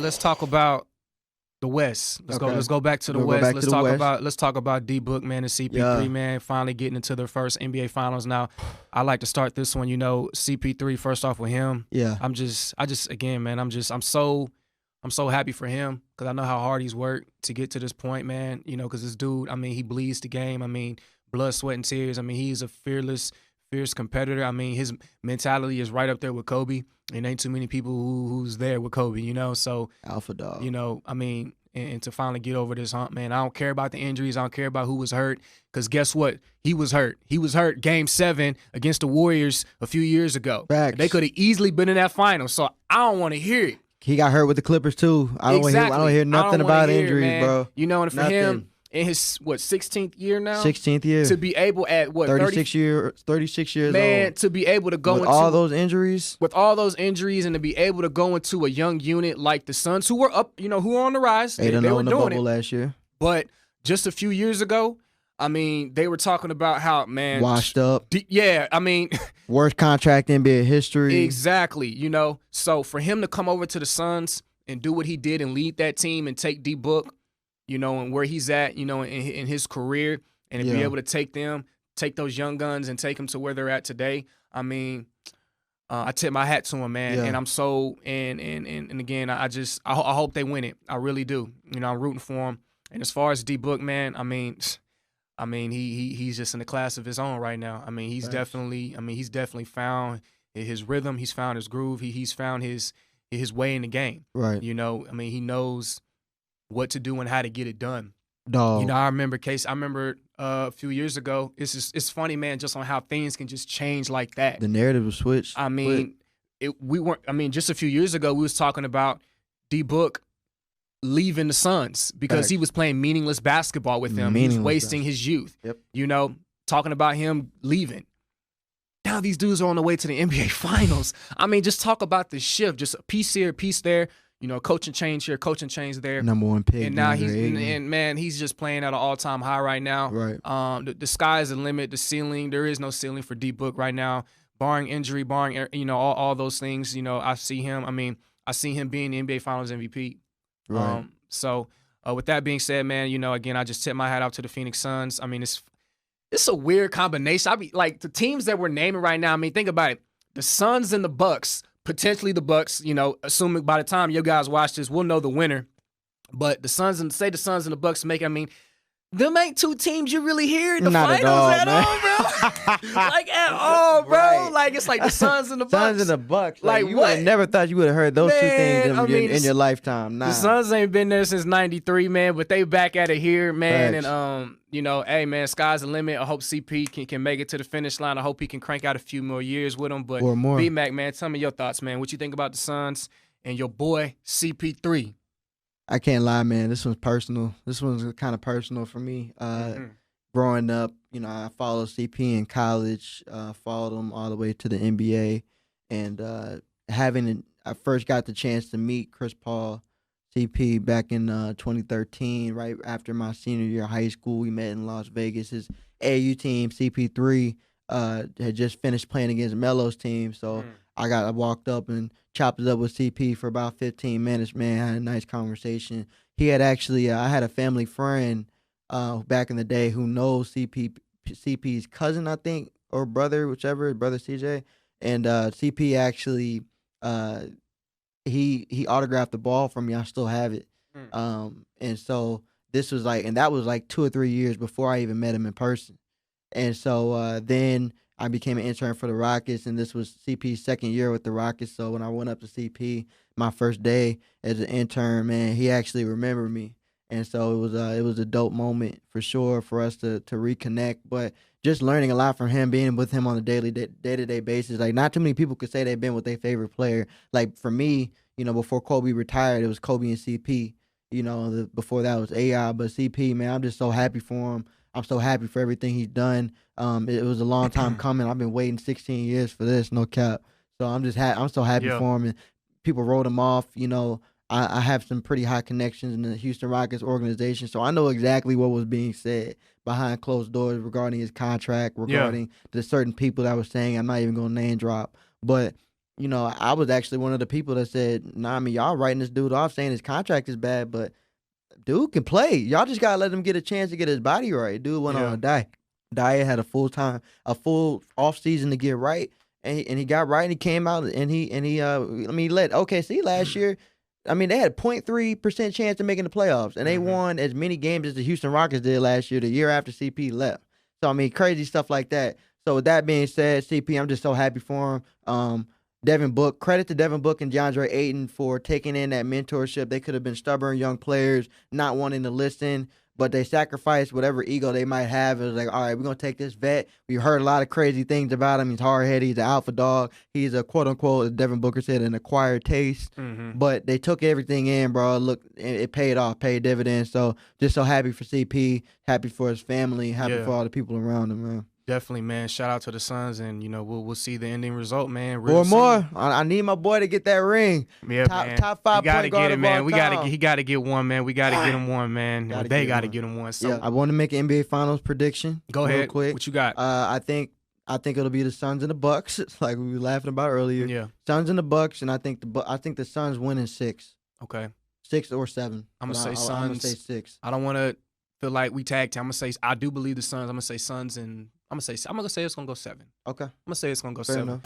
let's talk about the West. Let's go back to the West. Let's talk about D-Book, man, and CP3, man, finally getting into their first NBA Finals. Now, I like to start this one, CP3 first off with him. Yeah. I'm so happy for him because I know how hard he's worked to get to this point, man. Because this dude, he bleeds the game. Blood, sweat, and tears. He's a fierce competitor. His mentality is right up there with Kobe. And ain't too many people who's there with Kobe, So alpha dog. And to finally get over this hump, man. I don't care about the injuries. I don't care about who was hurt. Because guess what? He was hurt. He was hurt Game 7 against the Warriors a few years ago. Facts. They could have easily been in that final. So I don't want to hear it. He got hurt with the Clippers too. I don't hear nothing about injuries, bro. And for him, in his 16th year now, 16th year, to be able at 36 years man, old, to be able to go with into all those injuries, and to be able to go into a young unit like the Suns, who were up, who were on the rise, they were in the doing bubble last year. But just a few years ago, they were talking about how, man, washed up. Worst contract in NBA history. Exactly, So for him to come over to the Suns and do what he did and lead that team and take D-Book, and where he's at, in his career, and to be able to take those young guns and take them to where they're at today. I tip my hat to him, man. Yeah. And I'm so and again, I hope they win it. I really do. I'm rooting for him. And as far as D-Book, man, he's just in a class of his own right now. He's definitely found his rhythm. He's found his groove. He's found his way in the game. Right. He knows what to do and how to get it done. Dog. I remember a few years ago. It's funny, man, just on how things can just change like that. The narrative was switched. Just a few years ago, we was talking about D-Book leaving the Suns because he was playing meaningless basketball with them. He was wasting his youth. Yep. Talking about him leaving. Now these dudes are on the way to the NBA Finals. Just talk about the shift. Just a piece here, a piece there. Coaching change here, coaching change there. Number one pick. And now he's just playing at an all-time high right now. Right. The sky is the limit. The ceiling, there is no ceiling for D-Book right now, barring injury, barring all those things. I see him. I see him being the NBA Finals MVP. Right. So with that being said, man, again, I just tip my hat out to the Phoenix Suns. It's a weird combination. The teams that we're naming right now. Think about it: the Suns and the Bucks. Potentially the Bucks, assuming by the time you guys watch this, we'll know the winner. But the Suns and the Bucks make it. Them ain't two teams you really hear in the finals at all, bro. At all, bro. Right. It's like the Suns and the Bucks. Suns and the Bucks. You would what? have never thought you would have heard those two things in your lifetime. Nah. The Suns ain't been there since '93, man, but they back at it here, man. Facts. And hey, man, sky's the limit. I hope CP can make it to the finish line. I hope he can crank out a few more years with them. But or more. B-Mac, man, tell me your thoughts, man. What you think about the Suns and your boy CP3? I can't lie, man. This one's personal. This one's kind of personal for me. Growing up, I followed CP in college, followed him all the way to the NBA, and I first got the chance to meet Chris Paul, CP, back in 2013, right after my senior year of high school. We met in Las Vegas. His AAU team, CP3, had just finished playing against Melo's team, so I walked up and chopped it up with CP for about 15 minutes, man. Had a nice conversation. He had actually, I had a family friend back in the day who knows CP's cousin, I think, or brother, whichever, brother CJ. And CP actually, he autographed the ball for me. I still have it. And so this was that was 2 or 3 years before I even met him in person. And so then I became an intern for the Rockets, and this was CP's second year with the Rockets. So when I went up to CP my first day as an intern, man, he actually remembered me. And so it was a dope moment for sure for us to reconnect. But just learning a lot from him, being with him on a day-to-day basis. Not too many people could say they've been with their favorite player. For me, before Kobe retired, it was Kobe and CP. Before that was AI. But CP, man, I'm just so happy for him. I'm so happy for everything he's done. It was a long time coming. I've been waiting 16 years for this, no cap. So I'm just I'm so happy for him. And people wrote him off. I have some pretty high connections in the Houston Rockets organization, so I know exactly what was being said behind closed doors regarding his contract, regarding the certain people that were saying. I'm not even going to name drop, but I was actually one of the people that said, nah, I mean, y'all writing this dude off saying his contract is bad, but dude can play. Y'all just gotta let him get a chance to get his body right. Dude went on a diet. Had a full off season to get right, and he got right, and he came out and he led OKC last year. I mean, they had 0.3% chance of making the playoffs, and they won as many games as the Houston Rockets did last year, the year after CP left. So I mean, crazy stuff like that. So with that being said, CP, I'm just so happy for him. Credit to Devin Booker and DeAndre Ayton for taking in that mentorship. They could have been stubborn young players, not wanting to listen, but they sacrificed whatever ego they might have. It was like, all right, we're going to take this vet. We heard a lot of crazy things about him. He's hard-headed. He's an alpha dog. He's a quote-unquote, as Devin Booker said, an acquired taste. But they took everything in, bro. Look, it paid off, paid dividends. So just so happy for CP, happy for his family, happy for all the people around him, man. Definitely, man. Shout out to the Suns, and we'll see the ending result, man. Or more. I need my boy to get that ring. Yeah, top 5 point guard of all time. He got to get one, man. We got to get him one, man. They got to get him one. So I want to make an NBA Finals prediction. Go ahead, real quick. What you got? I think it'll be the Suns and the Bucks, like we were laughing about earlier. Yeah, Suns and the Bucks, and I think the Suns win in 6. Okay, 6 or 7. I'm gonna say Suns. I'm gonna say 6. I don't want to feel like we tag team. I do believe the Suns. I'm gonna say Suns and. I'm gonna say it's gonna go 7. Okay. I'm gonna say it's gonna go Fair 7. enough.